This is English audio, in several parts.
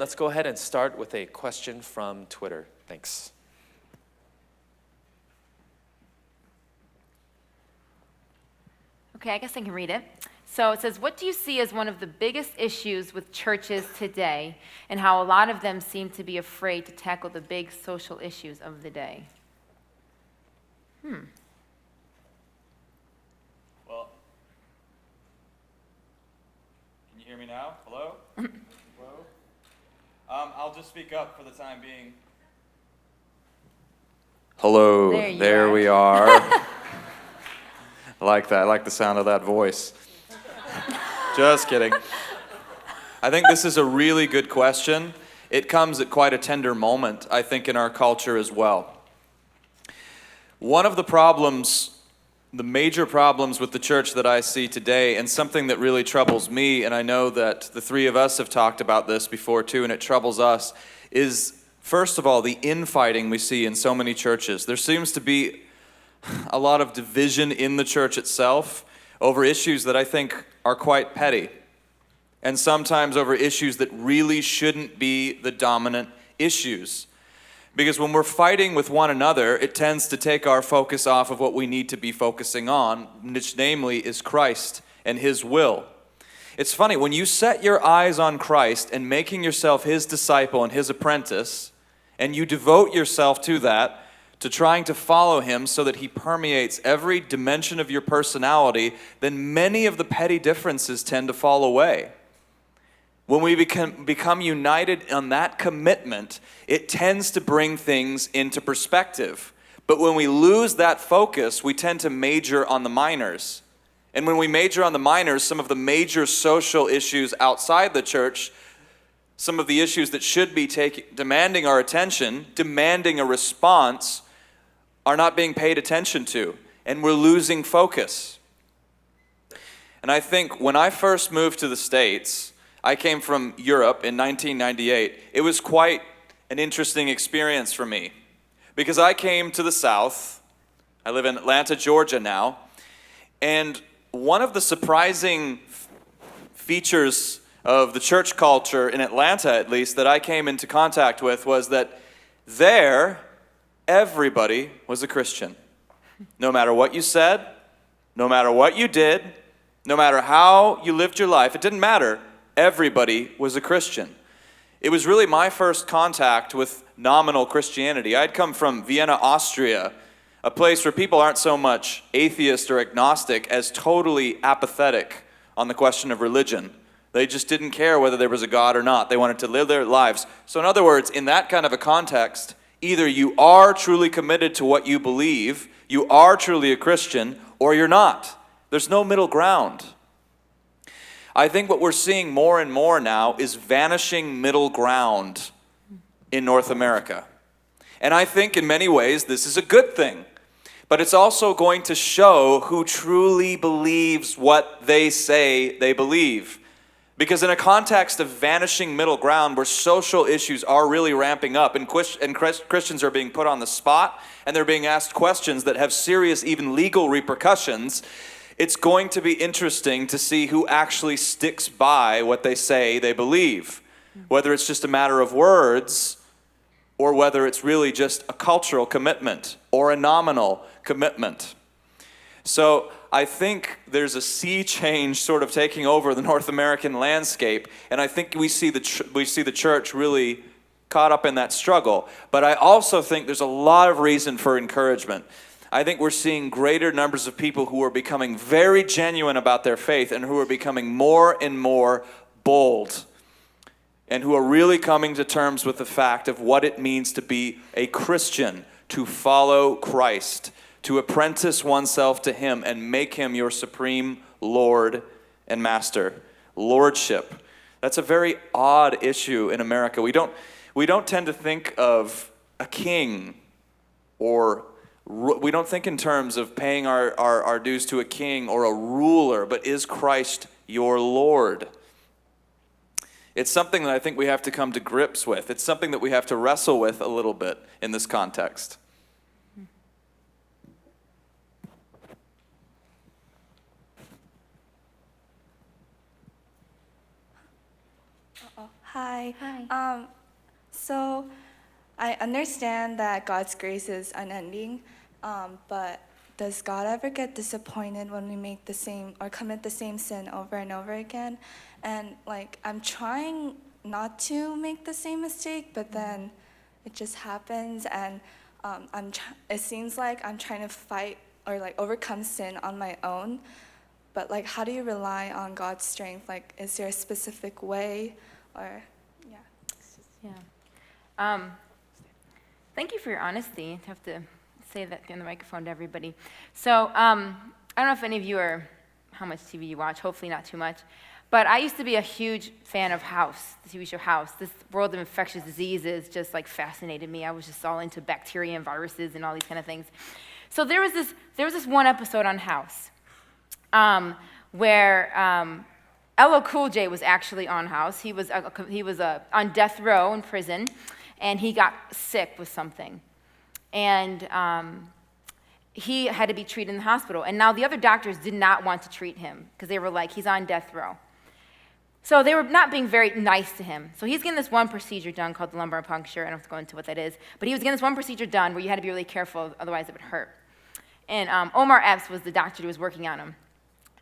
let's go ahead and start with a question from Twitter. Thanks. Okay, I guess I can read it. So it says, what do you see as one of the biggest issues with churches today, and how a lot of them seem to be afraid to tackle the big social issues of the day? Well, can you hear me now? Hello? Hello? I'll just speak up for the time being. Hello, there we are. I like that. I like the sound of that voice. Just kidding. I think this is a really good question. It comes at quite a tender moment, I think, in our culture as well. One of the problems, the major problems with the church that I see today, and something that really troubles me, and I know that the three of us have talked about this before too, and it troubles us, is first of all, the infighting we see in so many churches. There seems to be a lot of division in the church itself over issues that I think are quite petty, and sometimes over issues that really shouldn't be the dominant issues. Because when we're fighting with one another, it tends to take our focus off of what we need to be focusing on, which namely is Christ and His will. It's funny, when you set your eyes on Christ and making yourself His disciple and His apprentice, and you devote yourself to that, to trying to follow Him so that He permeates every dimension of your personality, then many of the petty differences tend to fall away. When we become united on that commitment, it tends to bring things into perspective. But when we lose that focus, we tend to major on the minors. And when we major on the minors, some of the major social issues outside the church, some of the issues that should be demanding our attention, demanding a response, are not being paid attention to, and we're losing focus. And I think when I first moved to the States, I came from Europe in 1998. It was quite an interesting experience for me, because I came to the South. I live in Atlanta, Georgia now, and one of the surprising features of the church culture in Atlanta, at least, that I came into contact with was that there, everybody was a Christian. No matter what you said, no matter what you did, no matter how you lived your life, it didn't matter. Everybody was a Christian. It was really my first contact with nominal Christianity. I'd come from Vienna, Austria, a place where people aren't so much atheist or agnostic as totally apathetic on the question of religion. They just didn't care whether there was a God or not. They wanted to live their lives. So in other words, in that kind of a context, either you are truly committed to what you believe, you are truly a Christian, or you're not. There's no middle ground. I think what we're seeing more and more now is vanishing middle ground in North America. And I think in many ways this is a good thing. But it's also going to show who truly believes what they say they believe. Because in a context of vanishing middle ground where social issues are really ramping up and Christians are being put on the spot and they're being asked questions that have serious, even legal repercussions, it's going to be interesting to see who actually sticks by what they say they believe. Whether it's just a matter of words or whether it's really just a cultural commitment or a nominal commitment. So I think there's a sea change sort of taking over the North American landscape, and I think we see the church really caught up in that struggle. But I also think there's a lot of reason for encouragement. I think we're seeing greater numbers of people who are becoming very genuine about their faith and who are becoming more and more bold and who are really coming to terms with the fact of what it means to be a Christian, to follow Christ, to apprentice oneself to Him and make Him your supreme Lord and Master. Lordship. That's a very odd issue in America. We don't tend to think of a king, or we don't think in terms of paying our dues to a king or a ruler, but is Christ your Lord? It's something that I think we have to come to grips with. It's something that we have to wrestle with a little bit in this context. Hi. Hi. So I understand that God's grace is unending, but does God ever get disappointed when we make the same or commit the same sin over and over again? And like, I'm trying not to make the same mistake, but then it just happens, and it seems like I'm trying to fight or like overcome sin on my own. But like, how do you rely on God's strength? Like, is there a specific way, or yeah? Yeah. Thank you for your honesty. I have to say that in the microphone to everybody. So I don't know if any of you how much TV you watch, hopefully not too much. But I used to be a huge fan of House, the TV show House. This world of infectious diseases just like fascinated me. I was just all into bacteria and viruses and all these kind of things. So there was this one episode on House where LL Cool J was actually on House. He was on death row in prison, and he got sick with something. And he had to be treated in the hospital. And now the other doctors did not want to treat him because they were like, he's on death row. So they were not being very nice to him. So he's getting this one procedure done called the lumbar puncture. I don't have to go into what that is. But he was getting this one procedure done where you had to be really careful, otherwise it would hurt. And Omar Epps was the doctor who was working on him.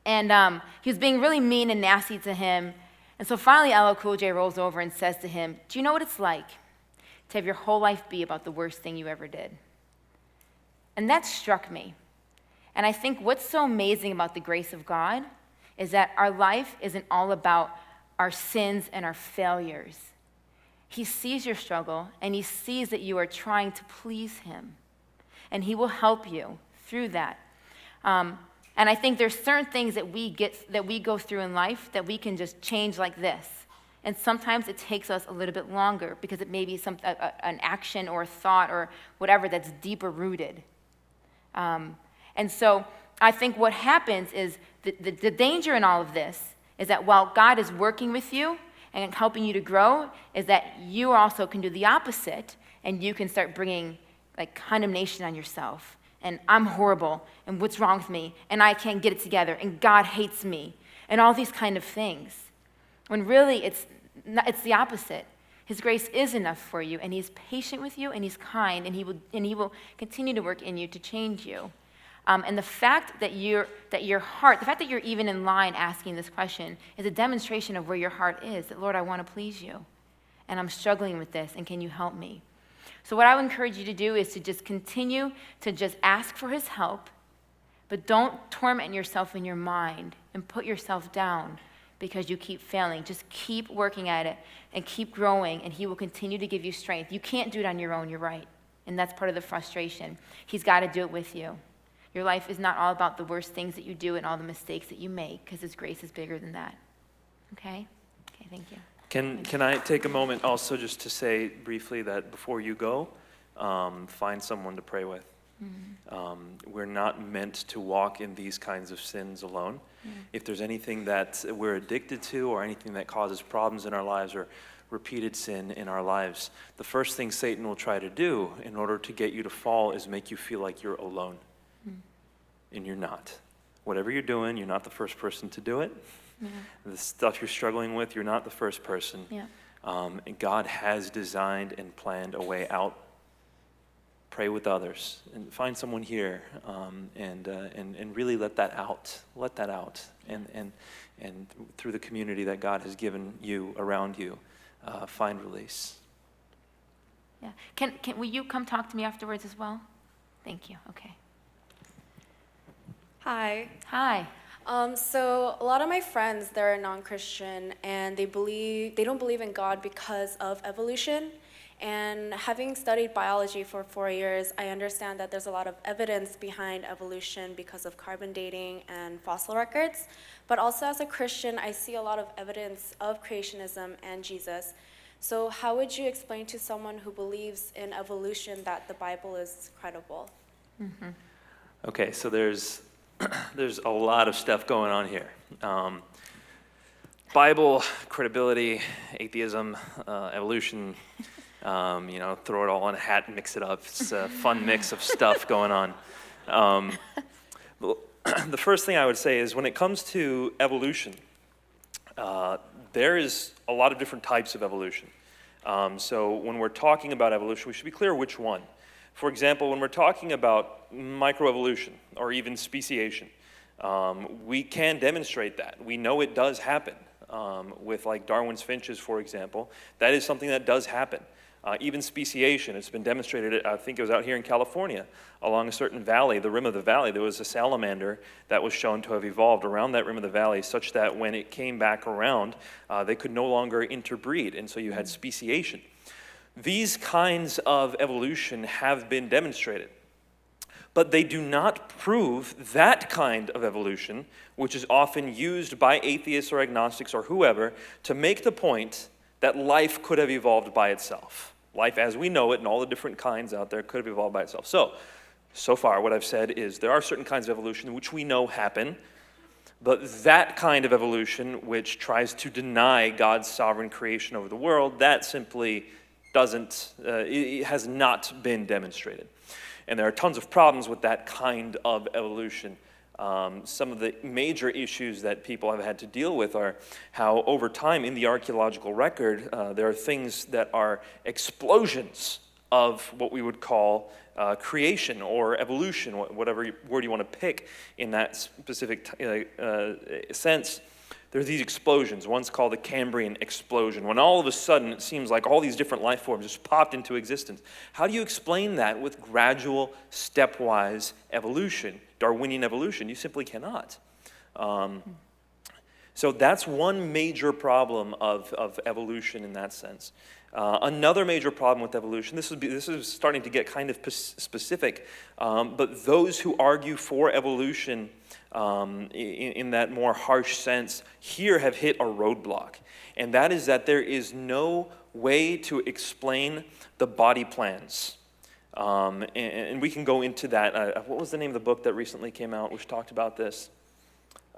And he was being really mean and nasty to him. And so finally LL Cool J rolls over and says to him, do you know what it's like to have your whole life be about the worst thing you ever did? And that struck me. And I think what's so amazing about the grace of God is that our life isn't all about our sins and our failures. He sees your struggle, and he sees that you are trying to please him. And he will help you through that. And I think there's certain things that we go through in life that we can just change like this. And sometimes it takes us a little bit longer because it may be an action or a thought or whatever that's deeper rooted. And so I think what happens is the danger in all of this is that while God is working with you and helping you to grow, is that you also can do the opposite, and you can start bringing like condemnation on yourself. And I'm horrible, and what's wrong with me, and I can't get it together, and God hates me, and all these kind of things. When really it's the opposite. His grace is enough for you, and he's patient with you, and he's kind, and he will continue to work in you to change you. And the fact that your heart, the fact that you're even in line asking this question is a demonstration of where your heart is, that, Lord, I want to please you, and I'm struggling with this, and can you help me? So what I would encourage you to do is to just continue to just ask for his help, but don't torment yourself in your mind and put yourself down because you keep failing. Just keep working at it and keep growing, and he will continue to give you strength. You can't do it on your own, you're right, and that's part of the frustration. He's got to do it with you. Your life is not all about the worst things that you do and all the mistakes that you make, because his grace is bigger than that. Okay? Okay, thank you. Can I take a moment also just to say briefly that before you go, find someone to pray with. Mm-hmm. We're not meant to walk in these kinds of sins alone. Mm-hmm. If there's anything that we're addicted to or anything that causes problems in our lives or repeated sin in our lives, the first thing Satan will try to do in order to get you to fall is make you feel like you're alone. Mm-hmm. And you're not. Whatever you're doing, you're not the first person to do it. Yeah. The stuff you're struggling with, you're not the first person. Yeah. And God has designed and planned a way out. Pray with others and find someone here, and really let that out. Let that out, and through the community that God has given you around you, find release. Yeah. Will you come talk to me afterwards as well? Thank you. Okay. Hi. Hi. So a lot of my friends, they're non-Christian, and they don't believe in God because of evolution. And having studied biology for 4 years, I understand that there's a lot of evidence behind evolution because of carbon dating and fossil records. But also as a Christian, I see a lot of evidence of creationism and Jesus. So how would you explain to someone who believes in evolution that the Bible is credible? Mm-hmm. Okay, so there's a lot of stuff going on here. Bible, credibility, atheism, evolution, throw it all in a hat and mix it up. It's a fun mix of stuff going on. The first thing I would say is when it comes to evolution, there is a lot of different types of evolution. So when we're talking about evolution, we should be clear which one. For example, when we're talking about microevolution or even speciation, we can demonstrate that. We know it does happen. With like Darwin's finches, for example, that is something that does happen. Even speciation, it's been demonstrated, I think it was out here in California, along a certain valley, the rim of the valley, there was a salamander that was shown to have evolved around that rim of the valley such that when it came back around, they could no longer interbreed, and so you had speciation. These kinds of evolution have been demonstrated, but they do not prove that kind of evolution, which is often used by atheists or agnostics or whoever to make the point that life could have evolved by itself. Life as we know it and all the different kinds out there could have evolved by itself. So far what I've said is there are certain kinds of evolution which we know happen, but that kind of evolution which tries to deny God's sovereign creation over the world, that simply it has not been demonstrated. And there are tons of problems with that kind of evolution. Some of the major issues that people have had to deal with are how over time in the archaeological record, there are things that are explosions of what we would call creation or evolution, whatever word you want to pick in that specific sense. There's these explosions. One's called the Cambrian explosion, when all of a sudden it seems like all these different life forms just popped into existence. How do you explain that with gradual, stepwise evolution, Darwinian evolution? You simply cannot. So that's one major problem of evolution in that sense. Another major problem with evolution, this is starting to get kind of specific, but those who argue for evolution in that more harsh sense here have hit a roadblock. And that is that there is no way to explain the body plans. And we can go into that. What was the name of the book that recently came out which talked about this?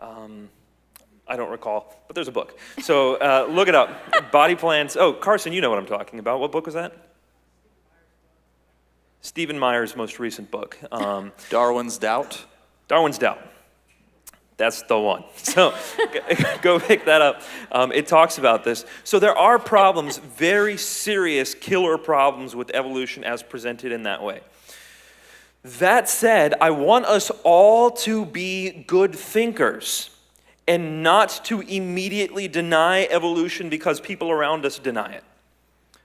I don't recall, but there's a book. So look it up. Body plans. Oh, Carson, you know what I'm talking about. What book was that? Stephen Meyer's most recent book. Darwin's Doubt. Darwin's Doubt. That's the one. So go pick that up. It talks about this. So there are problems, very serious killer problems with evolution as presented in that way. That said, I want us all to be good thinkers and not to immediately deny evolution because people around us deny it.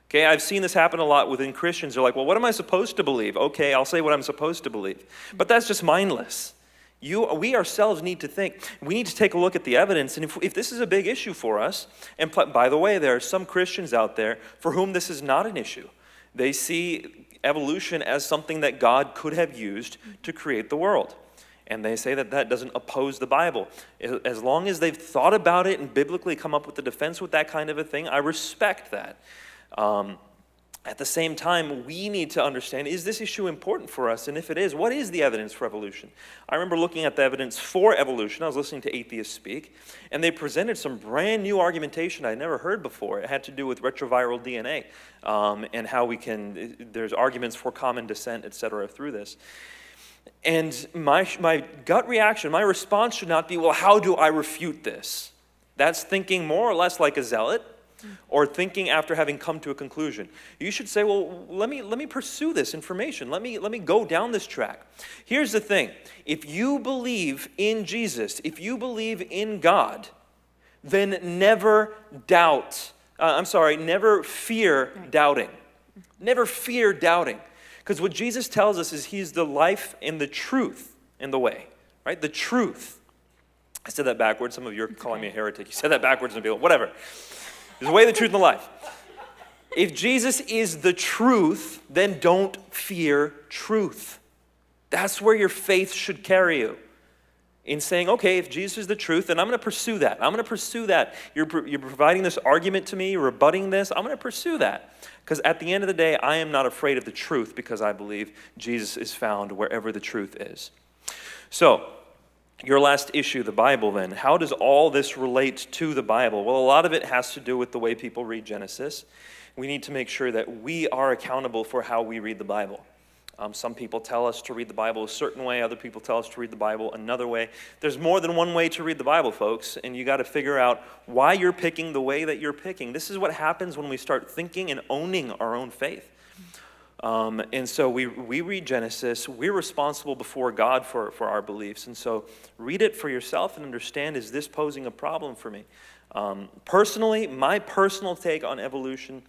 Okay, I've seen this happen a lot within Christians. They're like, well, what am I supposed to believe? Okay, I'll say what I'm supposed to believe. But that's just mindless. We ourselves need to think. We need to take a look at the evidence. And if this is a big issue for us, and by the way, there are some Christians out there for whom this is not an issue. They see evolution as something that God could have used to create the world. And they say that that doesn't oppose the Bible. As long as they've thought about it and biblically come up with a defense with that kind of a thing, I respect that. At the same time, we need to understand, is this issue important for us? And if it is, what is the evidence for evolution? I remember looking at the evidence for evolution. I was listening to atheists speak, and they presented some brand new argumentation I'd never heard before. It had to do with retroviral DNA and how there's arguments for common descent, et cetera, through this. And my gut reaction, my response should not be, well, how do I refute this? That's thinking more or less like a zealot, or thinking after having come to a conclusion. You should say, well, let me pursue this information. Let me go down this track. Here's the thing. If you believe in Jesus, if you believe in God, then never fear doubting. Never fear doubting. Because what Jesus tells us is he's the life and the truth and the way, right? The truth. I said that backwards. Some of you are calling me a heretic. You said that backwards and be like, whatever. There's the way, the truth, and the life. If Jesus is the truth, then don't fear truth. That's where your faith should carry you. In saying, okay, if Jesus is the truth, then I'm going to pursue that. I'm going to pursue that. You're providing this argument to me, you're rebutting this. I'm going to pursue that. Because at the end of the day, I am not afraid of the truth because I believe Jesus is found wherever the truth is. So, your last issue, the Bible then. How does all this relate to the Bible? Well, a lot of it has to do with the way people read Genesis. We need to make sure that we are accountable for how we read the Bible. Some people tell us to read the Bible a certain way. Other people tell us to read the Bible another way. There's more than one way to read the Bible, folks, and you got to figure out why you're picking the way that you're picking. This is what happens when we start thinking and owning our own faith. And so we read Genesis. We're responsible before God for our beliefs. And so read it for yourself and understand, is this posing a problem for me? Personally, my personal take on evolution,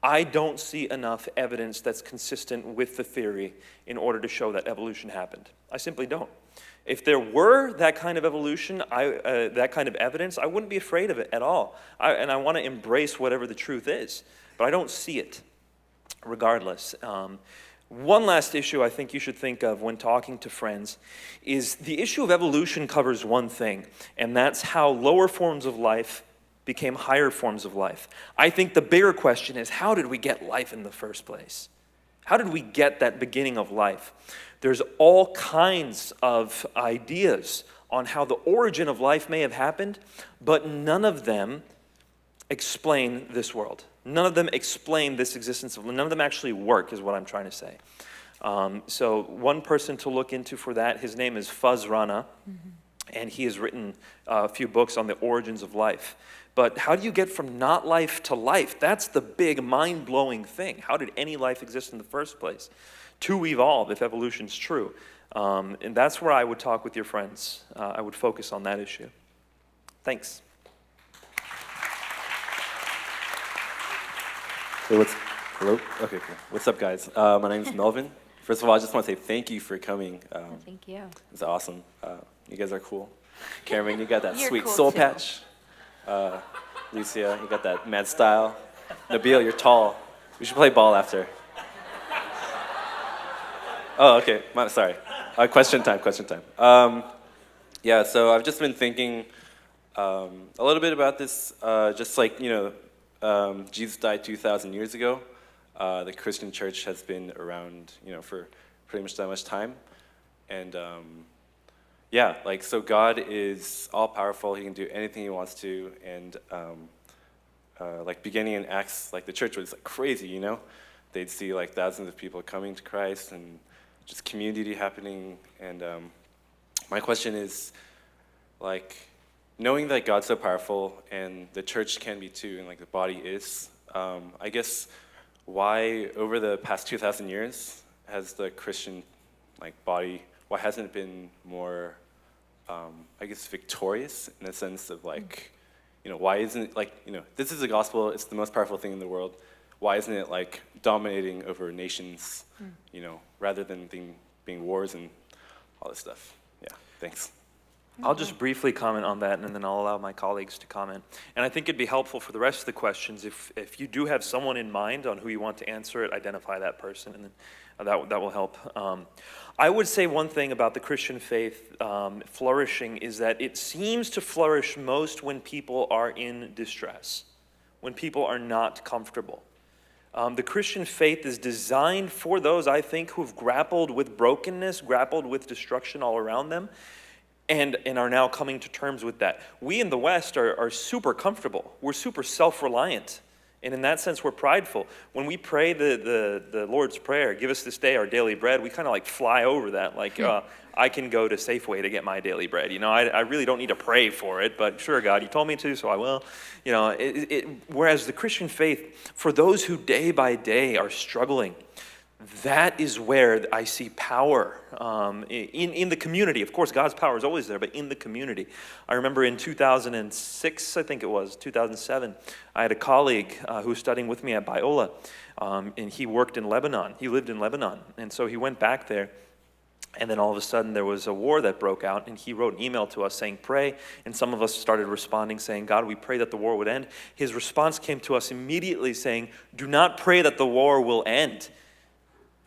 I don't see enough evidence that's consistent with the theory in order to show that evolution happened. I simply don't. If there were that kind of evolution, that kind of evidence, I wouldn't be afraid of it at all. And I want to embrace whatever the truth is. But I don't see it, regardless. One last issue I think you should think of when talking to friends is the issue of evolution covers one thing, and that's how lower forms of life became higher forms of life. I think the bigger question is, how did we get life in the first place? How did we get that beginning of life? There's all kinds of ideas on how the origin of life may have happened, but none of them explain this world. None of them explain this existence. None of them actually work, is what I'm trying to say. So one person to look into for that, his name is Fuz Rana, and he has written a few books on the origins of life. But how do you get from not life to life? That's the big mind-blowing thing. How did any life exist in the first place? To evolve, if evolution's true. And that's where I would talk with your friends. I would focus on that issue. Thanks. Hey, hello? Okay, cool. What's up, guys? My name is Melvin. First of all, I just want to say thank you for coming. Thank you. It's awesome. You guys are cool. Cameron, you got that You're sweet cool soul too. patch. Lucia, you got that mad style. Nabil, you're tall. We should play ball after. Oh, okay. Sorry. Question time. Yeah, so I've just been thinking a little bit about this. Just like, Jesus died 2,000 years ago. The Christian church has been around, for pretty much that much time. And yeah, so God is all-powerful. He can do anything he wants to. And beginning in Acts, the church was crazy, They'd see thousands of people coming to Christ and just community happening. And my question is, knowing that God's so powerful and the church can be too, and the body is, I guess, why over the past 2,000 years has the Christian body, why hasn't it been more, I guess, victorious in the sense of why isn't it this is the gospel, it's the most powerful thing in the world. Why isn't it dominating over nations, rather than being wars and all this stuff? Yeah, thanks. I'll just briefly comment on that, and then I'll allow my colleagues to comment. And I think it'd be helpful for the rest of the questions, if you do have someone in mind on who you want to answer it, identify that person, and then that will help. I would say one thing about the Christian faith flourishing is that it seems to flourish most when people are in distress, when people are not comfortable. The Christian faith is designed for those, I think, who've grappled with brokenness, grappled with destruction all around them, and are now coming to terms with that. We in the West are super comfortable. We're super self-reliant. And in that sense, we're prideful. When we pray the Lord's Prayer, give us this day our daily bread, we kind of fly over that. I can go to Safeway to get my daily bread. I really don't need to pray for it, but sure, God, you told me to, so I will. Whereas the Christian faith, for those who day by day are struggling, that is where I see power in the community. Of course, God's power is always there, but in the community. I remember in 2006, I think it was, 2007, I had a colleague who was studying with me at Biola, and he worked in Lebanon. He lived in Lebanon, and so he went back there, and then all of a sudden there was a war that broke out, and he wrote an email to us saying, pray, and some of us started responding saying, God, we pray that the war would end. His response came to us immediately saying, do not pray that the war will end.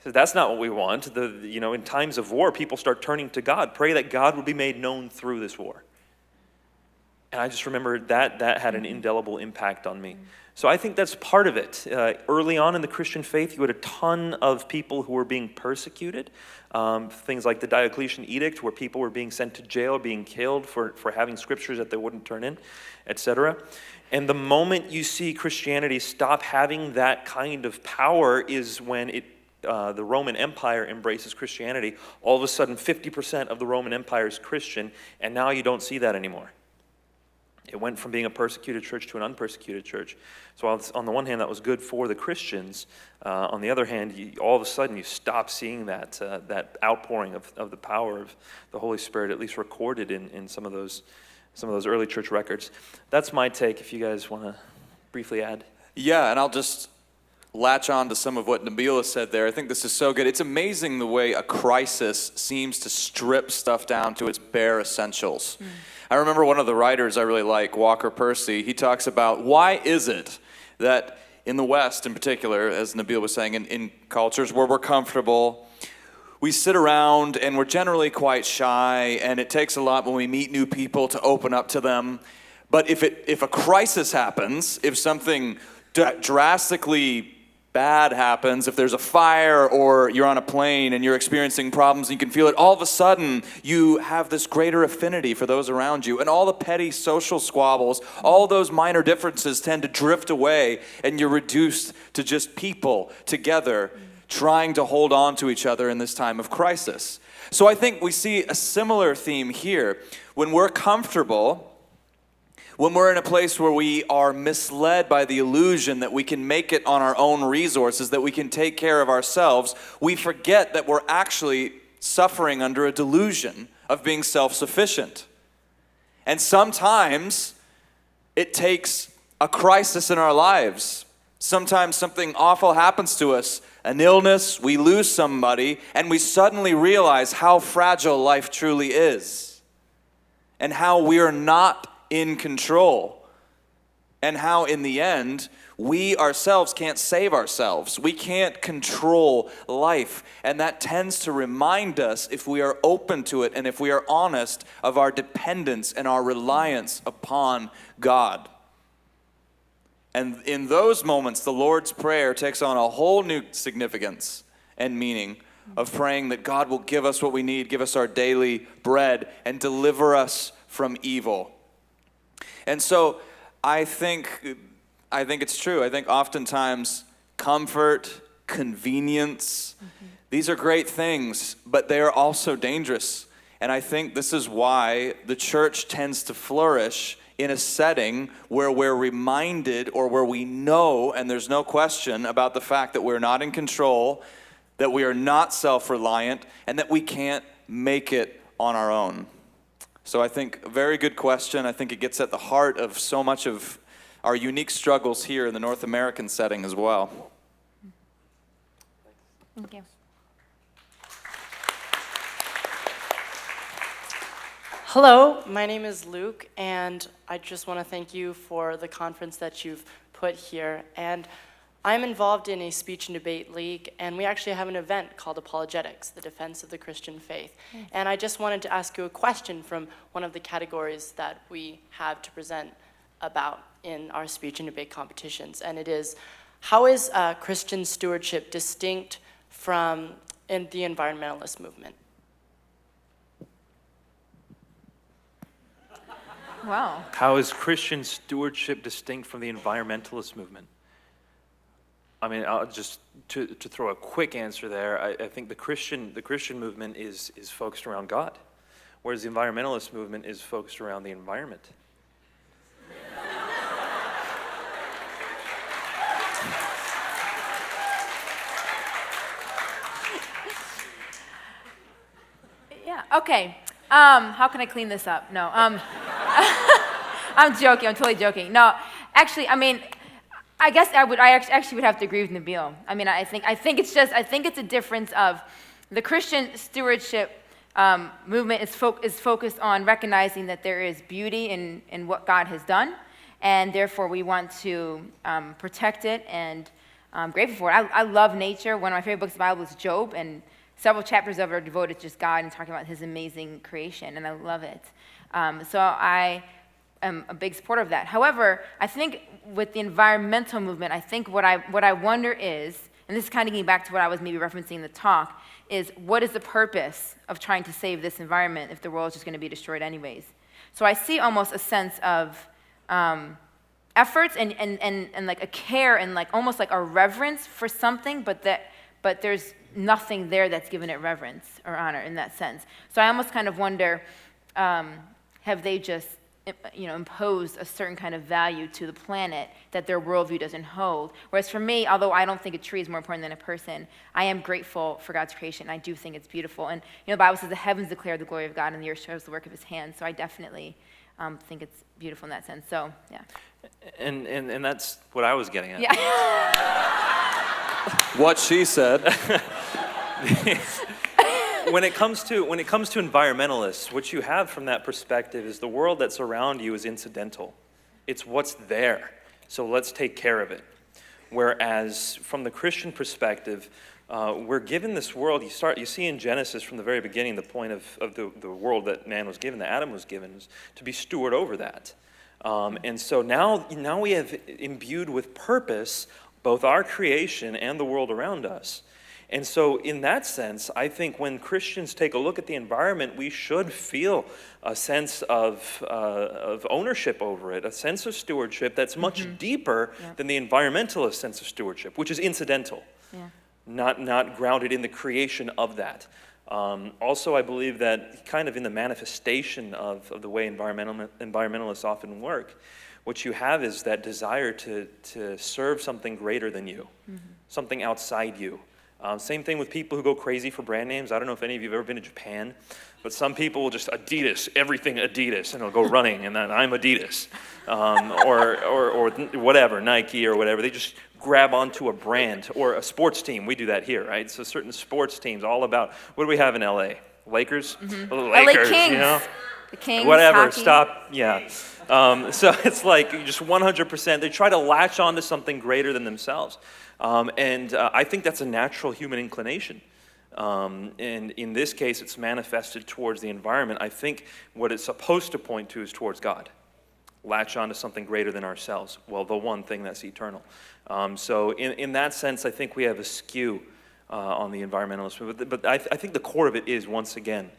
So that's not what we want. In times of war, people start turning to God. Pray that God would be made known through this war. And I just remember that had an indelible impact on me. So I think that's part of it. Early on in the Christian faith, you had a ton of people who were being persecuted. Things like the Diocletian Edict, where people were being sent to jail, being killed for having scriptures that they wouldn't turn in, etc. And the moment you see Christianity stop having that kind of power is when it the Roman Empire embraces Christianity, all of a sudden 50% of the Roman Empire is Christian, and now you don't see that anymore. It went from being a persecuted church to an unpersecuted church. So on the one hand, that was good for the Christians. On the other hand, all of a sudden you stop seeing that outpouring of the power of the Holy Spirit, at least recorded in some of those early church records. That's my take. If you guys want to briefly add. Yeah, and I'll just latch on to some of what Nabila said there. I think this is so good. It's amazing the way a crisis seems to strip stuff down to its bare essentials. I remember one of the writers I really like, Walker Percy, he talks about why is it that in the West in particular, as Nabila was saying, in cultures where we're comfortable, we sit around and we're generally quite shy, and it takes a lot when we meet new people to open up to them. But if a crisis happens, if something drastically bad happens, if there's a fire or you're on a plane and you're experiencing problems and you can feel it, all of a sudden you have this greater affinity for those around you. And all the petty social squabbles, all those minor differences tend to drift away, and you're reduced to just people together trying to hold on to each other in this time of crisis. So I think we see a similar theme here. When we're comfortable, when we're in a place where we are misled by the illusion that we can make it on our own resources, that we can take care of ourselves, we forget that we're actually suffering under a delusion of being self-sufficient. And sometimes it takes a crisis in our lives. Sometimes something awful happens to us, an illness, we lose somebody, and we suddenly realize how fragile life truly is, and how we are not in control, and how in the end we ourselves can't save ourselves. We can't control life, and that tends to remind us, if we are open to it and if we are honest, of our dependence and our reliance upon God. And in those moments, the Lord's Prayer takes on a whole new significance and meaning of praying that God will give us what we need, give us our daily bread, and deliver us from evil. And so I think it's true. I think oftentimes comfort, convenience, these are great things, but they are also dangerous. And I think this is why the church tends to flourish in a setting where we're reminded, or where we know, and there's no question about the fact that we're not in control, that we are not self-reliant, and that we can't make it on our own. So I think a very good question. I think it gets at the heart of so much of our unique struggles here in the North American setting as well. Thank you. Hello, my name is Luke, and I just want to thank you for the conference that you've put here. And I'm involved in a speech and debate league, and we actually have an event called Apologetics, the Defense of the Christian Faith. And I just wanted to ask you a question from one of the categories that we have to present about in our speech and debate competitions. And it is, how is Christian stewardship distinct from the environmentalist movement? Wow. How is Christian stewardship distinct from the environmentalist movement? I mean, just to throw a quick answer there, I think the Christian movement is focused around God, whereas the environmentalist movement is focused around the environment. Yeah, okay. How can I clean this up? No, I'm joking, I'm totally joking. No, actually, I mean, I guess I actually would have to agree with Nabil. I mean, I think it's a difference of the Christian stewardship movement is focused on recognizing that there is beauty in what God has done, and therefore we want to protect it, and I'm grateful for it. I love nature. One of my favorite books of the Bible is Job, and several chapters of it are devoted to just God and talking about his amazing creation, and I love it. So I am a big supporter of that. However, I think with the environmental movement, I think what I wonder is, and this is kind of getting back to what I was maybe referencing in the talk, is what is the purpose of trying to save this environment if the world is just going to be destroyed anyways? So I see almost a sense of efforts and like a care and like almost like a reverence for something, but but there's nothing there that's given it reverence or honor in that sense. So I almost kind of wonder, have they just imposed a certain kind of value to the planet that their worldview doesn't hold? Whereas for me, although I don't think a tree is more important than a person, I am grateful for God's creation. I do think it's beautiful. And the Bible says the heavens declare the glory of God and the earth shows the work of his hands. So I definitely think it's beautiful in that sense. So, yeah. And that's what I was getting at. Yeah. What she said. When it comes to environmentalists, what you have from that perspective is the world that's around you is incidental. It's what's there. So let's take care of it. Whereas from the Christian perspective, we're given this world. You see in Genesis from the very beginning, the point of the world that man was given, that Adam was given, is to be steward over that. And so now we have imbued with purpose both our creation and the world around us. And so in that sense, I think when Christians take a look at the environment, we should feel a sense of ownership over it, a sense of stewardship that's much deeper than the environmentalist sense of stewardship, which is incidental, not grounded in the creation of that. Also, I believe that kind of in the manifestation of the way environmentalists often work, what you have is that desire to serve something greater than you, something outside you. Same thing with people who go crazy for brand names. I don't know if any of you have ever been to Japan, but some people will just Adidas, everything Adidas, and they'll go running, and then I'm Adidas, or whatever, Nike or whatever. They just grab onto a brand or a sports team. We do that here, right? So certain sports teams, all about, what do we have in LA? Lakers? Lakers, LA Kings. The Kings, whatever, hockey. stop, yeah. So it's like just 100%, they try to latch on to something greater than themselves. And I think that's a natural human inclination. And in this case, it's manifested towards the environment. I think what it's supposed to point to is towards God. Latch on to something greater than ourselves. Well, the one thing that's eternal. So in that sense, I think we have a skew on the environmentalist. But I think the core of it is, once again,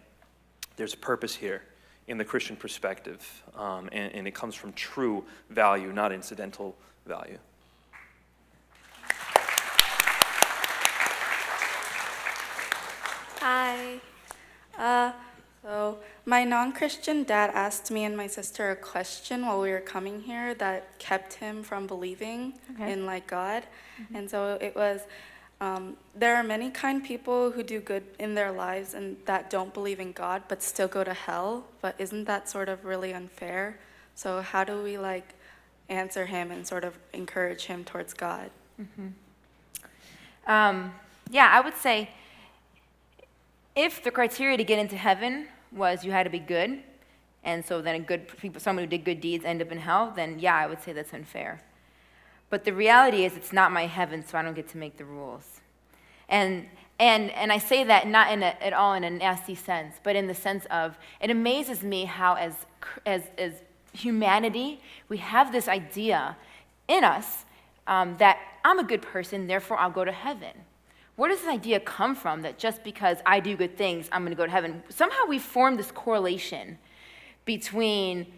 there's purpose here in the Christian perspective. And it comes from true value, not incidental value. Hi. So my non-Christian dad asked me and my sister a question while we were coming here that kept him from believing in God. And so it was, there are many kind people who do good in their lives and that don't believe in God but still go to hell. But isn't that sort of really unfair? So how do we answer him and sort of encourage him towards God? Yeah, I would say, if the criteria to get into heaven was you had to be good, and so then someone who did good deeds end up in hell, then yeah, I would say that's unfair. But the reality is it's not my heaven, so I don't get to make the rules. And I say that not at all in a nasty sense, but in the sense of, it amazes me how as humanity, we have this idea in us that I'm a good person, therefore I'll go to heaven. Where does this idea come from that just because I do good things, I'm going to go to heaven? Somehow we form this correlation between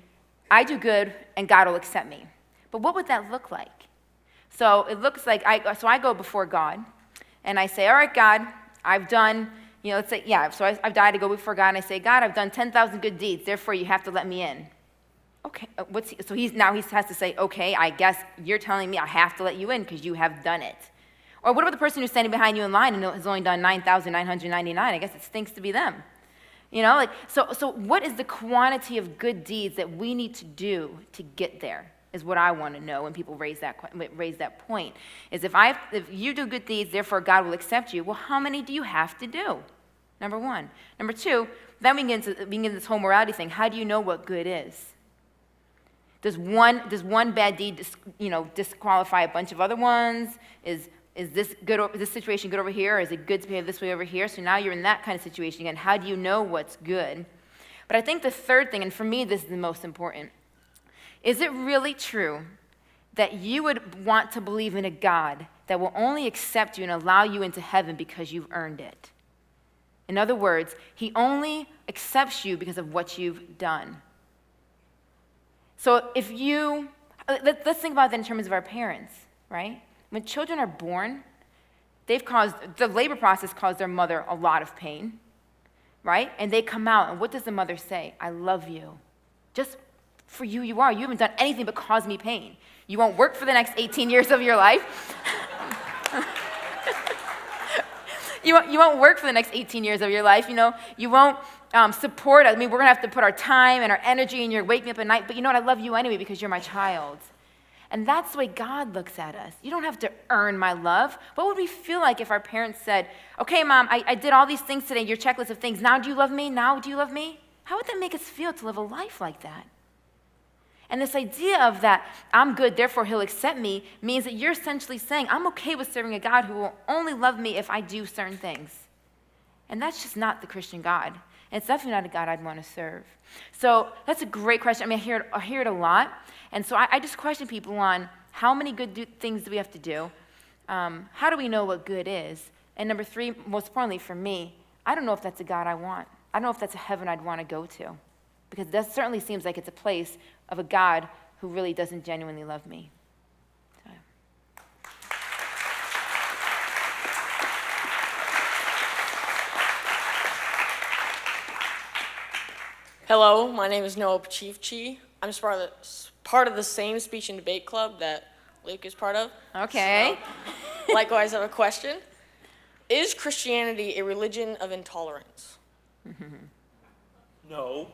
I do good and God will accept me. But what would that look like? So it looks like I go before God and I say, all right, God, I've done, let's say, so I've died to go before God and I say, God, I've done 10,000 good deeds, therefore you have to let me in. Okay, so he has to say, okay, I guess you're telling me I have to let you in because you have done it. Or what about the person who's standing behind you in line and has only done 9,999? I guess it stinks to be them. So what is the quantity of good deeds that we need to do to get there is what I want to know when people raise that point. Is if you do good deeds, therefore God will accept you, well, how many do you have to do? Number one. Number two, then we get into this whole morality thing. How do you know what good is? Does one bad deed disqualify a bunch of other ones? Is this situation good over here, or is it good to behave this way over here? So now you're in that kind of situation again. How do you know what's good? But I think the third thing, and for me this is the most important, is it really true that you would want to believe in a God that will only accept you and allow you into heaven because you've earned it? In other words, he only accepts you because of what you've done. So let's think about that in terms of our parents, right? When children are born, the labor process caused their mother a lot of pain, right? And they come out, and what does the mother say? I love you. Just for you are. You haven't done anything but cause me pain. You won't work for the next 18 years of your life. You won't work for the next 18 years of your life, You won't support us. I mean, we're going to have to put our time and our energy, and you're waking me up at night, but you know what? I love you anyway because you're my child. And that's the way God looks at us. You don't have to earn my love. What would we feel like if our parents said, okay, Mom, I did all these things today, your checklist of things. Now do you love me? Now do you love me? How would that make us feel to live a life like that? And this idea of that I'm good, therefore he'll accept me, means that you're essentially saying, I'm okay with serving a God who will only love me if I do certain things. And that's just not the Christian God. And it's definitely not a God I'd want to serve. So that's a great question. I mean, I hear it a lot. And so I just question people on how many good things do we have to do? How do we know what good is? And number 3, most importantly for me, I don't know if that's a God I want. I don't know if that's a heaven I'd want to go to. Because that certainly seems like it's a place of a God who really doesn't genuinely love me. So. Hello, my name is Noah Pachivchi. I'm just part of the same speech and debate club that Luke is part of. Okay. So, likewise, I have a question. Is Christianity a religion of intolerance? No.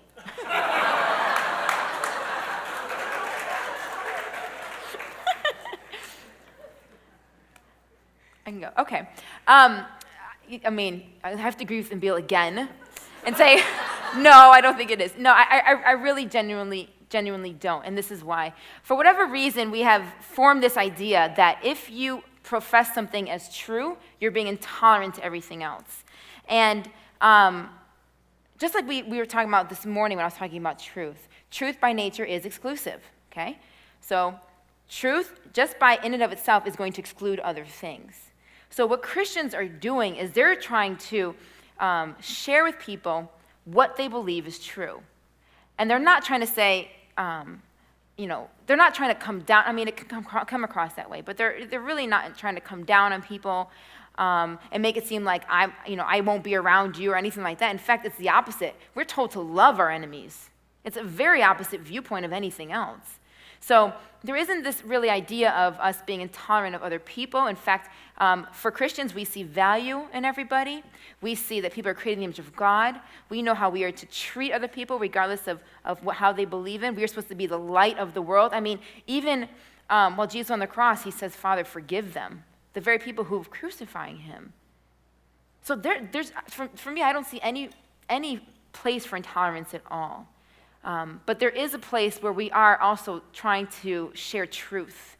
I can go. Okay. I mean, I have to agree with Emil again and say, no, I don't think it is. No, I really genuinely don't, and this is why. For whatever reason, we have formed this idea that if you profess something as true, you're being intolerant to everything else. And just like we were talking about this morning when I was talking about truth, truth by nature is exclusive, okay? So truth, just by in and of itself, is going to exclude other things. So what Christians are doing is they're trying to share with people what they believe is true. And they're not trying to say, they're not trying to come down. I mean, it can come across that way, but they're really not trying to come down on people and make it seem like I won't be around you or anything like that. In fact, it's the opposite. We're told to love our enemies. It's a very opposite viewpoint of anything else. So there isn't this really idea of us being intolerant of other people. In fact, for Christians, we see value in everybody. We see that people are created in the image of God. We know how we are to treat other people regardless of how they believe in. We are supposed to be the light of the world. I mean, even while Jesus was on the cross, he says, Father, forgive them, the very people who are crucifying him. So there's for me, I don't see any place for intolerance at all. But there is a place where we are also trying to share truth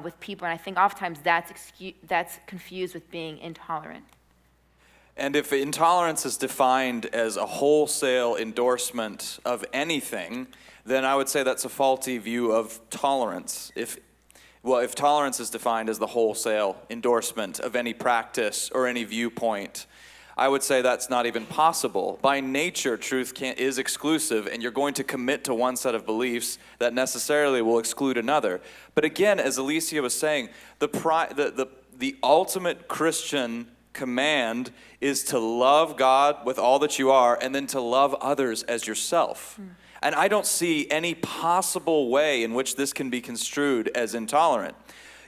with people, and I think oftentimes that's confused with being intolerant. And if intolerance is defined as a wholesale endorsement of anything, then I would say that's a faulty view of tolerance. If tolerance is defined as the wholesale endorsement of any practice or any viewpoint, I would say that's not even possible. By nature, truth is exclusive, and you're going to commit to one set of beliefs that necessarily will exclude another. But again, as Alicia was saying, the ultimate Christian command is to love God with all that you are, and then to love others as yourself. And I don't see any possible way in which this can be construed as intolerant.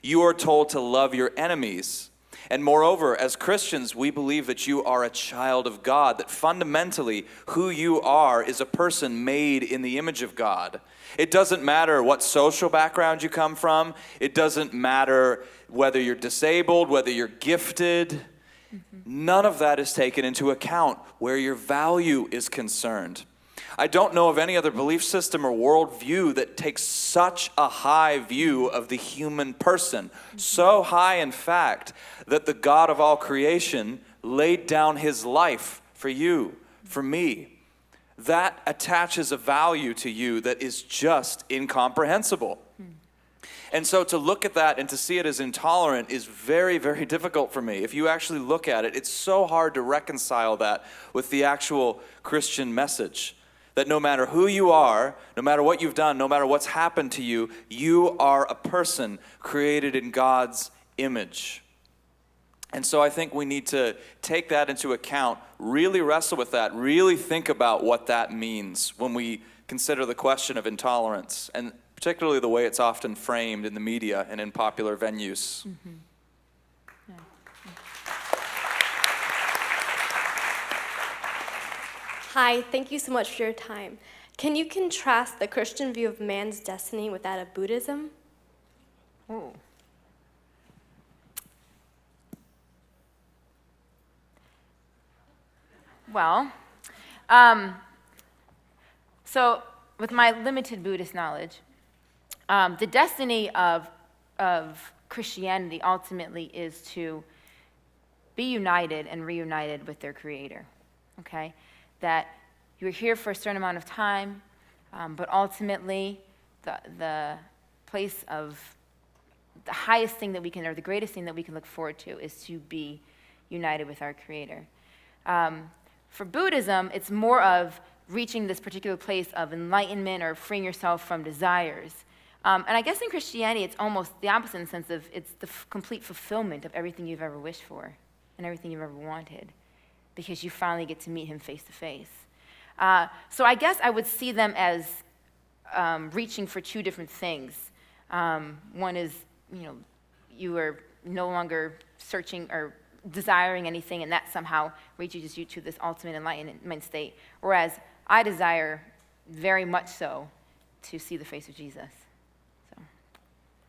You are told to love your enemies. And moreover, as Christians, we believe that you are a child of God, that fundamentally who you are is a person made in the image of God. It doesn't matter what social background you come from. It doesn't matter whether you're disabled, whether you're gifted. None of that is taken into account where your value is concerned. I don't know of any other belief system or worldview that takes such a high view of the human person. So high, in fact, that the God of all creation laid down his life for you, for me. That attaches a value to you that is just incomprehensible. And so to look at that and to see it as intolerant is very, very difficult for me. If you actually look at it, it's so hard to reconcile that with the actual Christian message. That no matter who you are, no matter what you've done, no matter what's happened to you, you are a person created in God's image. And so I think we need to take that into account, really wrestle with that, really think about what that means when we consider the question of intolerance, and particularly the way it's often framed in the media and in popular venues. Hi, thank you so much for your time. Can you contrast the Christian view of man's destiny with that of Buddhism? Oh. Well, so with my limited Buddhist knowledge, the destiny of Christianity ultimately is to be united and reunited with their Creator, okay? That you're here for a certain amount of time, but ultimately the place of the highest thing that we can, or the greatest thing that we can look forward to is to be united with our Creator. For Buddhism, it's more of reaching this particular place of enlightenment or freeing yourself from desires. And I guess in Christianity, it's almost the opposite in the sense of it's the complete fulfillment of everything you've ever wished for and everything you've ever wanted, because you finally get to meet him face to face. So I guess I would see them as reaching for two different things. One is, you are no longer searching or desiring anything, and that somehow reaches you to this ultimate enlightenment state. Whereas I desire very much so to see the face of Jesus. So.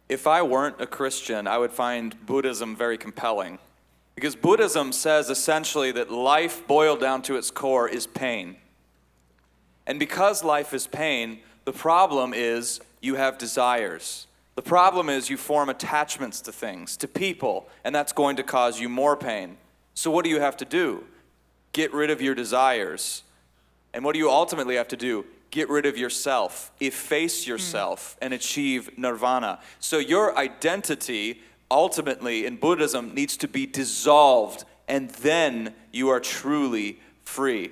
If I weren't a Christian, I would find Buddhism very compelling. Because Buddhism says essentially that life boiled down to its core is pain. And because life is pain, the problem is you have desires. The problem is you form attachments to things, to people, and that's going to cause you more pain. So what do you have to do? Get rid of your desires. And what do you ultimately have to do? Get rid of yourself, efface yourself, and achieve nirvana. So your identity, ultimately, in Buddhism, needs to be dissolved, and then you are truly free.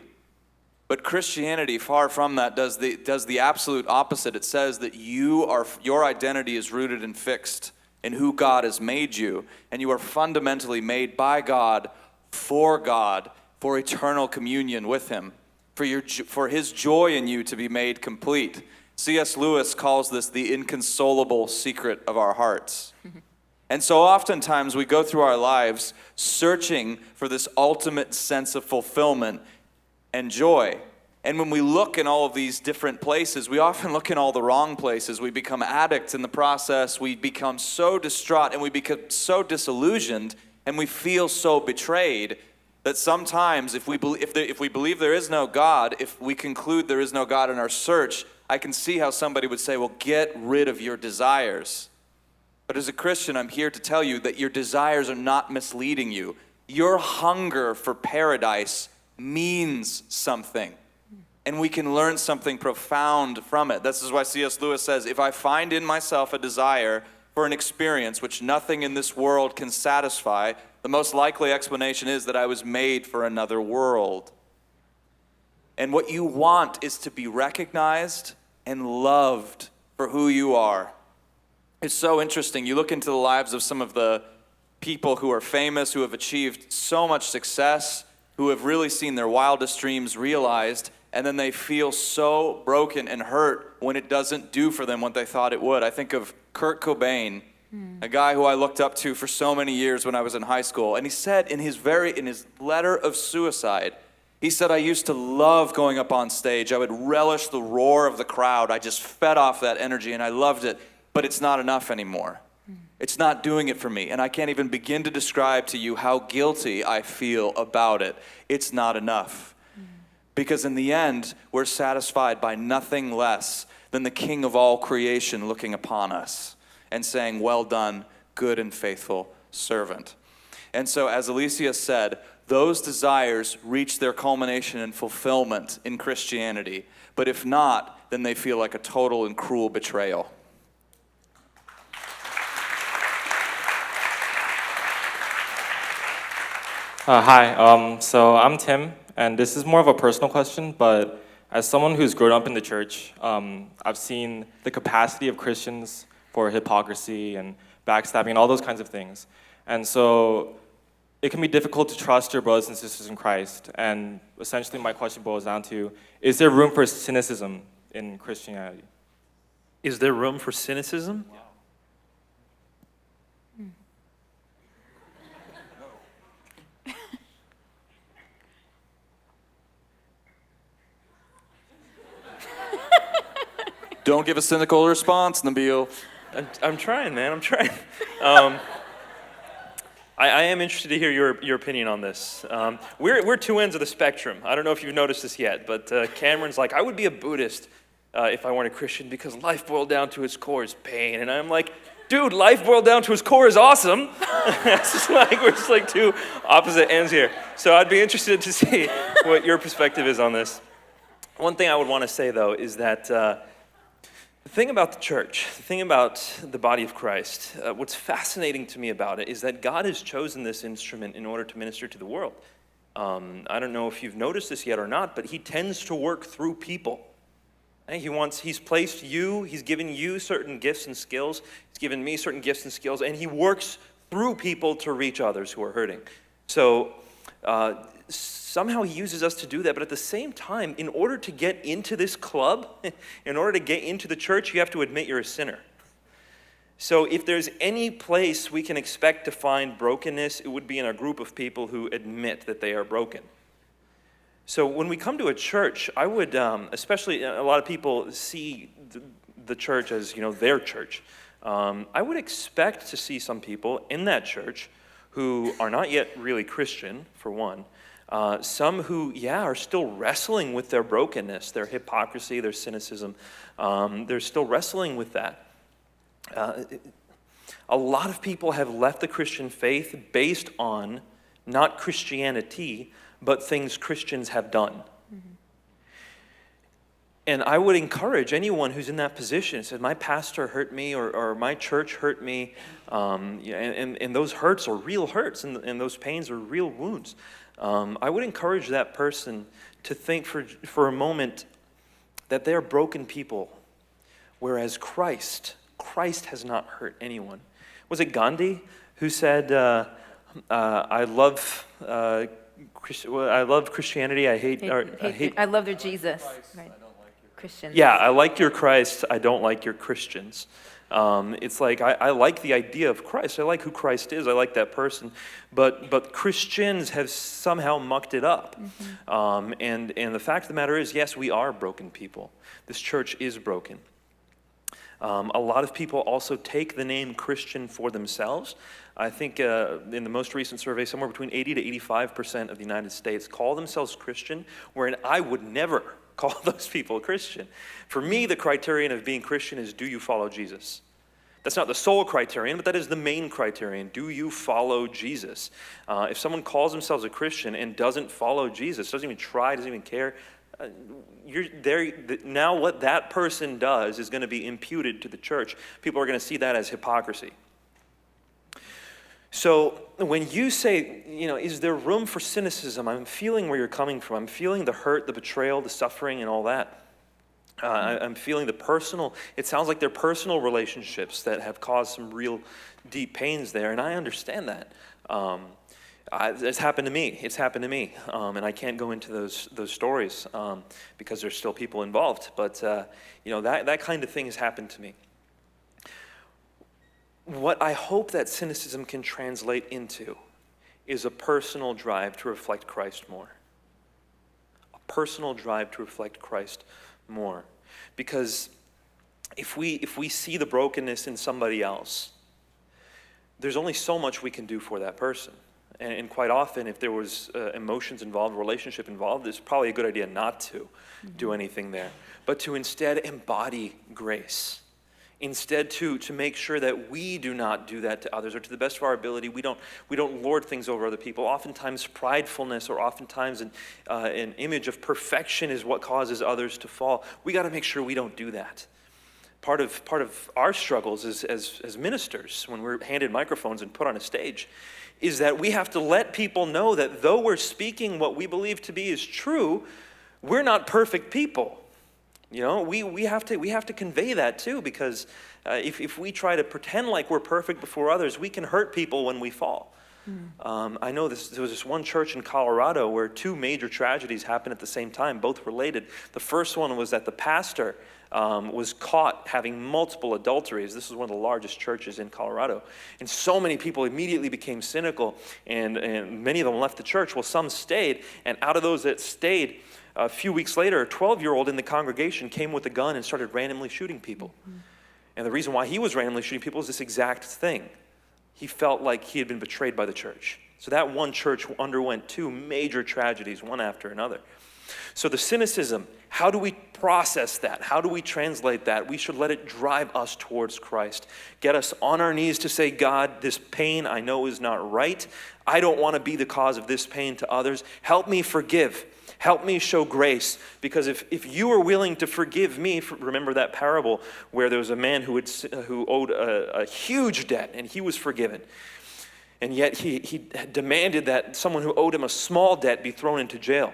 But Christianity, far from that, does the absolute opposite. It says that your identity is rooted and fixed in who God has made you, and you are fundamentally made by God, for eternal communion with him, for his joy in you to be made complete. C.S. Lewis calls this the inconsolable secret of our hearts. And so oftentimes we go through our lives searching for this ultimate sense of fulfillment and joy. And when we look in all of these different places, we often look in all the wrong places. We become addicts in the process. We become so distraught and we become so disillusioned and we feel so betrayed that sometimes if we believe there is no God, if we conclude there is no God in our search, I can see how somebody would say, well, get rid of your desires. But as a Christian, I'm here to tell you that your desires are not misleading you. Your hunger for paradise means something. And we can learn something profound from it. This is why C.S. Lewis says, if I find in myself a desire for an experience which nothing in this world can satisfy, the most likely explanation is that I was made for another world. And what you want is to be recognized and loved for who you are. It's so interesting. You look into the lives of some of the people who are famous, who have achieved so much success, who have really seen their wildest dreams realized, and then they feel so broken and hurt when it doesn't do for them what they thought it would. I think of Kurt Cobain, a guy who I looked up to for so many years when I was in high school. And he said in his letter of suicide, he said, I used to love going up on stage. I would relish the roar of the crowd. I just fed off that energy and I loved it, but it's not enough anymore. It's not doing it for me. And I can't even begin to describe to you how guilty I feel about it. It's not enough. Because in the end, we're satisfied by nothing less than the King of all creation looking upon us and saying, well done, good and faithful servant. And so, as Alicia said, those desires reach their culmination and fulfillment in Christianity. But if not, then they feel like a total and cruel betrayal. Hi, so I'm Tim, and this is more of a personal question, but as someone who's grown up in the church, I've seen the capacity of Christians for hypocrisy and backstabbing and all those kinds of things. And so it can be difficult to trust your brothers and sisters in Christ. And essentially my question boils down to, is there room for cynicism in Christianity? Is there room for cynicism? Don't give a cynical response, Nabil. I'm trying, man. I'm trying. I am interested to hear your opinion on this. We're two ends of the spectrum. I don't know if you've noticed this yet, but Cameron's like, I would be a Buddhist if I weren't a Christian because life boiled down to its core is pain. And I'm like, dude, life boiled down to its core is awesome. It's just like, we're just like two opposite ends here. So I'd be interested to see what your perspective is on this. One thing I would want to say, though, is that the thing about the church, the thing about the body of Christ, what's fascinating to me about it is that God has chosen this instrument in order to minister to the world. I don't know if you've noticed this yet or not, but he tends to work through people. He's placed you, he's given you certain gifts and skills, he's given me certain gifts and skills, and he works through people to reach others who are hurting. So somehow he uses us to do that, but at the same time, in order to get into this club, in order to get into the church, you have to admit you're a sinner. So if there's any place we can expect to find brokenness, it would be in a group of people who admit that they are broken. So when we come to a church, I would, especially a lot of people see the church as, their church. I would expect to see some people in that church who are not yet really Christian, for one. Some who, are still wrestling with their brokenness, their hypocrisy, their cynicism. They're still wrestling with that. A lot of people have left the Christian faith based on not Christianity, but things Christians have done. Mm-hmm. And I would encourage anyone who's in that position, said, my pastor hurt me, or my church hurt me, and those hurts are real hurts, and those pains are real wounds. I would encourage that person to think for a moment that they're broken people, whereas Christ has not hurt anyone. Was it Gandhi who said, I love Christianity, I hate... I love their Jesus. Right. Christians. Yeah, I like your Christ, I don't like your Christians. It's like, I like the idea of Christ. I like who Christ is. I like that person. But Christians have somehow mucked it up. Mm-hmm. And the fact of the matter is, yes, we are broken people. This church is broken. A lot of people also take the name Christian for themselves. I think in the most recent survey, somewhere between 80 to 85% of the United States call themselves Christian, wherein I would never call those people Christian. For me, the criterion of being Christian is, do you follow Jesus? That's not the sole criterion, but that is the main criterion. Do you follow Jesus? If someone calls themselves a Christian and doesn't follow Jesus, doesn't even try, doesn't even care, you're there. Now what that person does is going to be imputed to the church. People are going to see that as hypocrisy. So when you say, is there room for cynicism? I'm feeling where you're coming from. I'm feeling the hurt, the betrayal, the suffering, and all that. I'm feeling the personal, it sounds like they're personal relationships that have caused some real deep pains there, and I understand that. It's happened to me. It's happened to me, and I can't go into those stories because there's still people involved. But that kind of thing has happened to me. What I hope that cynicism can translate into is a personal drive to reflect Christ more. A personal drive to reflect Christ more. Because if we see the brokenness in somebody else, there's only so much we can do for that person. And quite often, if there was emotions involved, relationship involved, it's probably a good idea not to do anything there, but to instead embody grace. Instead, to make sure that we do not do that to others, or to the best of our ability, we don't lord things over other people. Oftentimes, pridefulness, or oftentimes an image of perfection is what causes others to fall. We got to make sure we don't do that. Part of our struggles as ministers, when we're handed microphones and put on a stage, is that we have to let people know that though we're speaking what we believe to be is true, we're not perfect people. We have to convey that too, because if we try to pretend like we're perfect before others, we can hurt people when we fall. I know there was this one church in Colorado where two major tragedies happened at the same time, both related. The first one was that the pastor was caught having multiple adulteries. This is one of the largest churches in Colorado. And so many people immediately became cynical, and many of them left the church. Well, some stayed, and out of those that stayed, a few weeks later, a 12-year-old in the congregation came with a gun and started randomly shooting people. And the reason why he was randomly shooting people is this exact thing. He felt like he had been betrayed by the church. So that one church underwent two major tragedies, one after another. So the cynicism, how do we process that? How do we translate that? We should let it drive us towards Christ. Get us on our knees to say, God, this pain I know is not right. I don't want to be the cause of this pain to others. Help me forgive. Help me show grace, because if you are willing to forgive me, remember that parable where there was a man who owed a huge debt and he was forgiven. And yet he demanded that someone who owed him a small debt be thrown into jail.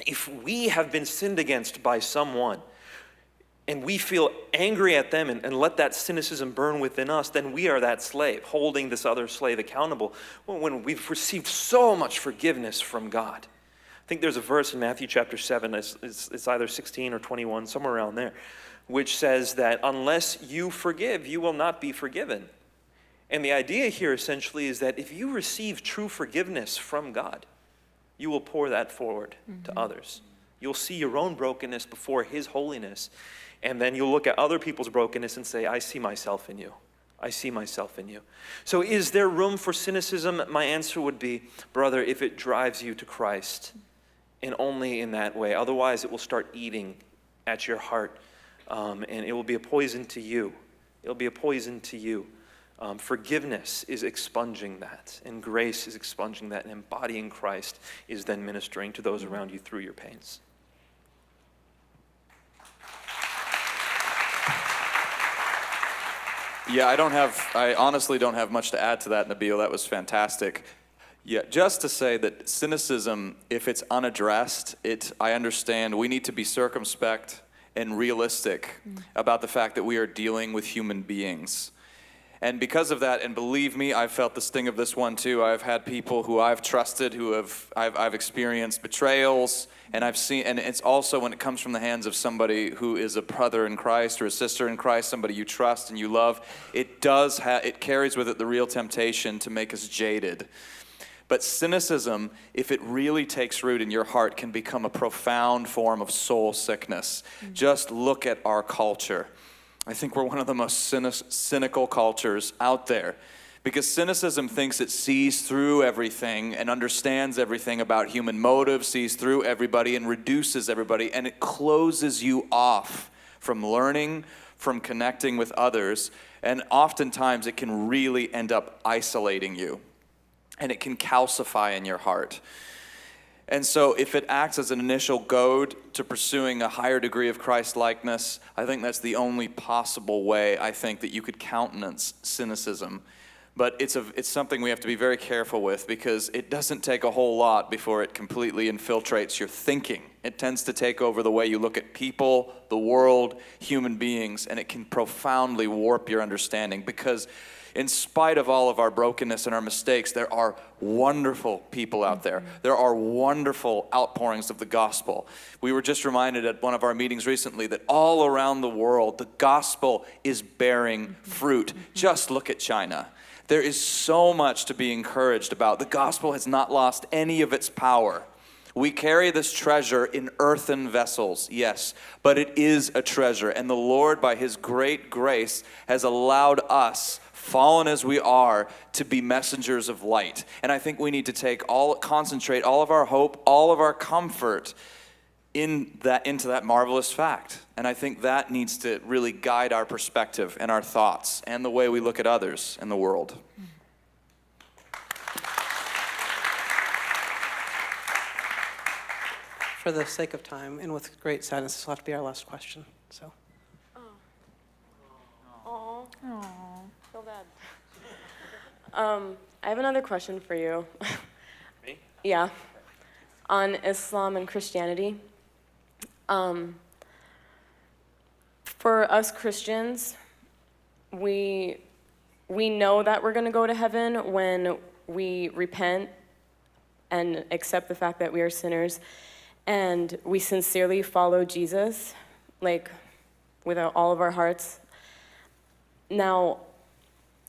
If we have been sinned against by someone and we feel angry at them and let that cynicism burn within us, then we are that slave, holding this other slave accountable when we've received so much forgiveness from God. I think there's a verse in Matthew chapter 7, it's either 16 or 21, somewhere around there, which says that unless you forgive, you will not be forgiven. And the idea here essentially is that if you receive true forgiveness from God, you will pour that forward to others. You'll see your own brokenness before His holiness, and then you'll look at other people's brokenness and say, I see myself in you. I see myself in you. So is there room for cynicism? My answer would be, brother, if it drives you to Christ, and only in that way. Otherwise, it will start eating at your heart, and it will be a poison to you. It'll be a poison to you. Forgiveness is expunging that, and grace is expunging that, and embodying Christ is then ministering to those around you through your pains. Yeah, I honestly don't have much to add to that, Nabil. That was fantastic. Yeah, just to say that cynicism, if it's unaddressed, I understand we need to be circumspect and realistic about the fact that we are dealing with human beings. And because of that, and believe me, I've felt the sting of this one too. I've had people who I've trusted I've experienced betrayals, and I've seen, and it's also when it comes from the hands of somebody who is a brother in Christ or a sister in Christ, somebody you trust and you love, it carries with it the real temptation to make us jaded. But cynicism, if it really takes root in your heart, can become a profound form of soul sickness. Just look at our culture. I think we're one of the most cynical cultures out there, because cynicism thinks it sees through everything and understands everything about human motives, sees through everybody and reduces everybody, and it closes you off from learning, from connecting with others, and oftentimes it can really end up isolating you, and it can calcify in your heart. And so if it acts as an initial goad to pursuing a higher degree of Christ-likeness, I think that's the only possible way, I think, that you could countenance cynicism. But it's something we have to be very careful with, because it doesn't take a whole lot before it completely infiltrates your thinking. It tends to take over the way you look at people, the world, human beings, and it can profoundly warp your understanding, because in spite of all of our brokenness and our mistakes, there are wonderful people out there. There are wonderful outpourings of the gospel. We were just reminded at one of our meetings recently that all around the world, the gospel is bearing fruit. Just look at China. There is so much to be encouraged about. The gospel has not lost any of its power. We carry this treasure in earthen vessels, yes, but it is a treasure. And the Lord, by His great grace, has allowed us, fallen as we are, to be messengers of light. And I think we need to concentrate all of our hope, all of our comfort into that marvelous fact. And I think that needs to really guide our perspective and our thoughts and the way we look at others and the world. For the sake of time, and with great sadness, this will have to be our last question. So. Oh. Feel bad. I have another question for you. Me? Yeah. On Islam and Christianity. For us Christians, we know that we're going to go to heaven when we repent and accept the fact that we are sinners, and we sincerely follow Jesus, like with all of our hearts. Now,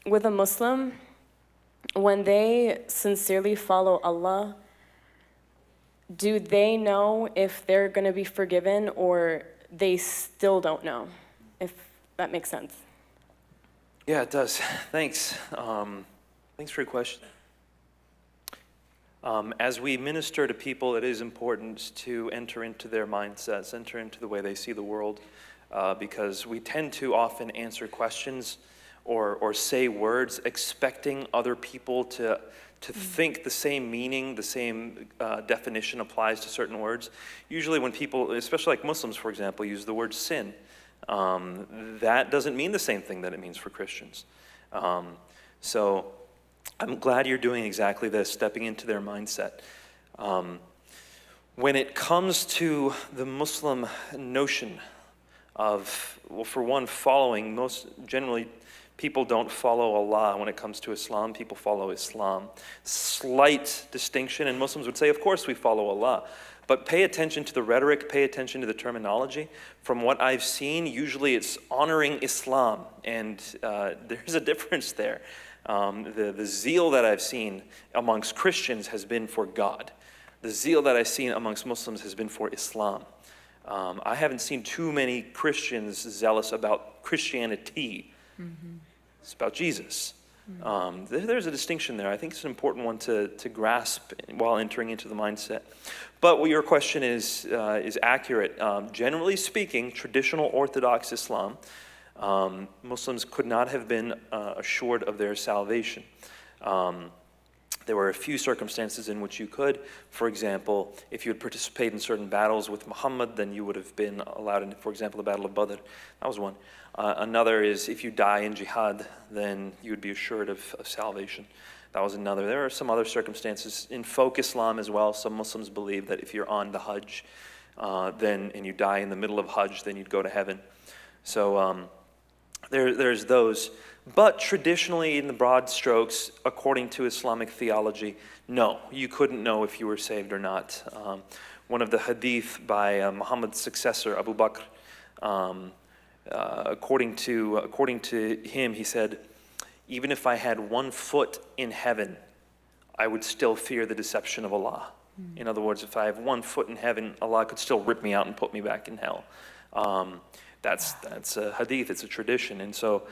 with a Muslim, when they sincerely follow Allah, do they know if they're going to be forgiven, or they still don't know, if that makes sense? Yeah, it does. Thanks. Thanks for your question. As we minister to people, it is important to enter into their mindsets, enter into the way they see the world, because we tend to often answer questions or say words expecting other people to think the same meaning, the same definition applies to certain words. Usually when people, especially like Muslims, for example, use the word sin, that doesn't mean the same thing that it means for Christians. So I'm glad you're doing exactly this, stepping into their mindset. When it comes to the Muslim notion of, well, for one, following, most generally people don't follow Allah. When it comes to Islam, people follow Islam. Slight distinction, and Muslims would say, of course we follow Allah. But pay attention to the rhetoric, pay attention to the terminology. From what I've seen, usually it's honoring Islam, and there's a difference there. The zeal that I've seen amongst Christians has been for God. The zeal that I've seen amongst Muslims has been for Islam. I haven't seen too many Christians zealous about Christianity. Mm-hmm. It's about Jesus. Mm-hmm. There's a distinction there. I think it's an important one to grasp while entering into the mindset. But what your question is accurate. Generally speaking, traditional Orthodox Islam, Muslims could not have been assured of their salvation. There were a few circumstances in which you could. For example, if you had participated in certain battles with Muhammad, then you would have been allowed in, for example, the Battle of Badr. That was one. Another is if you die in jihad, then you would be assured of salvation. That was another. There are some other circumstances in folk Islam as well. Some Muslims believe that if you're on the Hajj, and you die in the middle of Hajj, then you'd go to heaven. So there's those. But traditionally, in the broad strokes, according to Islamic theology, no, you couldn't know if you were saved or not. One of the hadith by Muhammad's successor, Abu Bakr, according to him, he said, even if I had 1 foot in heaven, I would still fear the deception of Allah. In other words, if I have 1 foot in heaven, Allah could still rip me out and put me back in hell. That's a hadith, it's a tradition. And so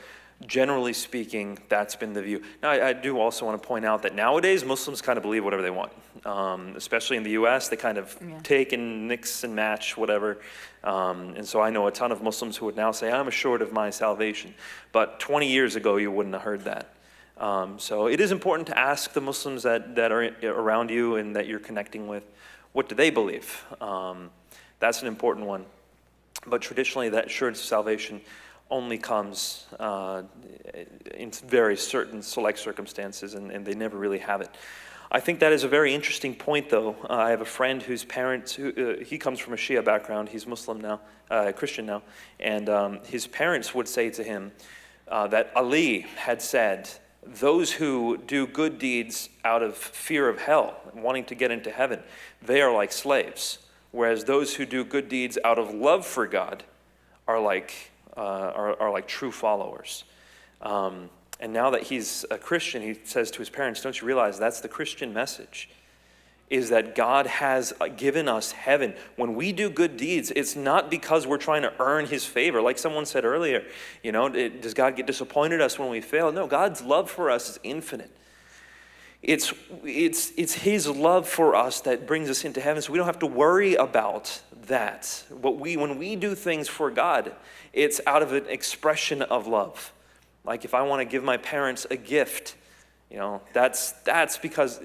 generally speaking, that's been the view. Now, I do also want to point out that nowadays, Muslims kind of believe whatever they want. Especially in the US, they kind of take and mix and match whatever. And so I know a ton of Muslims who would now say, I'm assured of my salvation. But 20 years ago, you wouldn't have heard that. So it is important to ask the Muslims that are around you and that you're connecting with, what do they believe? That's an important one. But traditionally, that assurance of salvation only comes in very certain select circumstances, and they never really have it. I think that is a very interesting point, though. I have a friend whose parents, he comes from a Shia background, he's Muslim now, Christian now, and his parents would say to him that Ali had said, those who do good deeds out of fear of hell, wanting to get into heaven, they are like slaves, whereas those who do good deeds out of love for God are like true followers. And now that he's a Christian, he says to his parents, don't you realize that's the Christian message, is that God has given us heaven. When we do good deeds, it's not because we're trying to earn his favor. Like someone said earlier, does God get disappointed at us when we fail? No, God's love for us is infinite. It's his love for us that brings us into heaven, so we don't have to worry about that. When we do things for God, it's out of an expression of love. Like if I want to give my parents a gift, that's because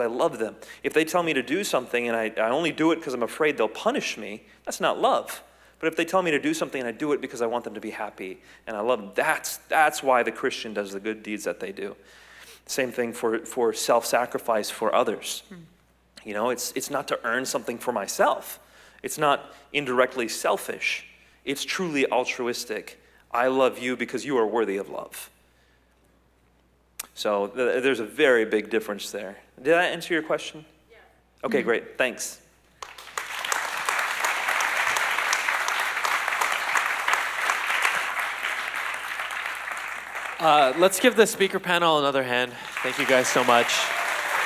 I love them. If they tell me to do something and I only do it because I'm afraid they'll punish me, that's not love. But if they tell me to do something and I do it because I want them to be happy and I love them, that's why the Christian does the good deeds that they do. Same thing for self-sacrifice for others. It's not to earn something for myself. It's not indirectly selfish. It's truly altruistic. I love you because you are worthy of love. So there's a very big difference there. Did I answer your question? Yeah. Okay, great. Thanks. Let's give the speaker panel another hand. Thank you guys so much.